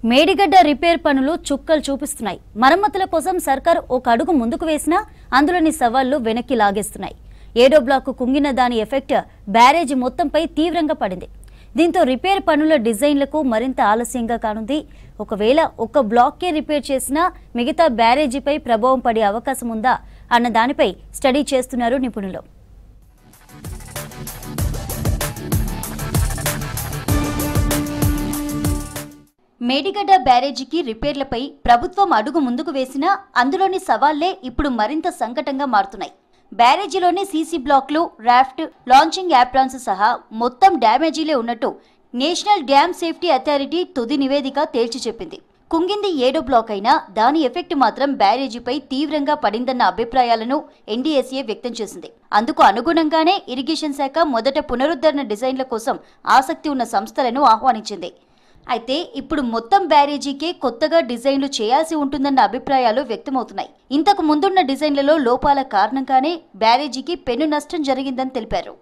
Medigadda repair పనులు చుక్కలు చూపిస్తున్నాయి. మరమ్మతుల కోసం సర్కార్ ఒక అడుగు ముందుకు వేసినా అందులోని సవాళ్లు వెనక్కి లాగేస్తున్నాయి. 7వ బ్లాక్ కుంగిన దాని ఎఫెక్ట్ బ్యారేజీ మొత్తంపై తీవ్రంగా పడింది. దీంతో రిపేర్ పనుల డిజైన్లకు మరింత ఆలస్యంగా కానుంది. ఒకవేళ ఒక బ్లాక్కే రిపేర్ చేసినా మిగతా బ్యారేజీపై ప్రభావం పడే అవకాశం ఉందా అన్న దానిపై స్టడీ చేస్తున్నారు నిపుణులు. మేడిగడ్డ బ్యారేజీకి రిపేర్లపై ప్రభుత్వం అడుగు ముందుకు వేసినా అందులోని సవాళ్లే ఇప్పుడు మరింత సంకటంగా మారుతున్నాయి. బ్యారేజీలోని సీసీ బ్లాక్లు, రాఫ్ట్, లాంచింగ్ యాప్రాన్స్ సహా మొత్తం డ్యామేజీలే ఉన్నట్టు నేషనల్ డ్యామ్ సేఫ్టీ అథారిటీ తుది నివేదిక తేల్చి చెప్పింది. కుంగింది 7వ బ్లాక్ అయినా దాని ఎఫెక్ట్ మాత్రం బ్యారేజీపై తీవ్రంగా పడిందన్న అభిప్రాయాలను ఎన్డీఎస్ఏ వ్యక్తం చేసింది. అందుకు అనుగుణంగానే ఇరిగేషన్ శాఖ మొదట పునరుద్ధరణ డిజైన్ల కోసం ఆసక్తి ఉన్న సంస్థలను ఆహ్వానించింది. అయితే ఇప్పుడు మొత్తం బ్యారేజీకే కొత్తగా డిజైన్లు చేయాల్సి ఉంటుందన్న అభిప్రాయాలు వ్యక్తమవుతున్నాయి. ఇంతకు ముందున్న డిజైన్లలో లోపాల కారణంగానే బ్యారేజీకి పెను నష్టం జరిగిందని తెలిపారు.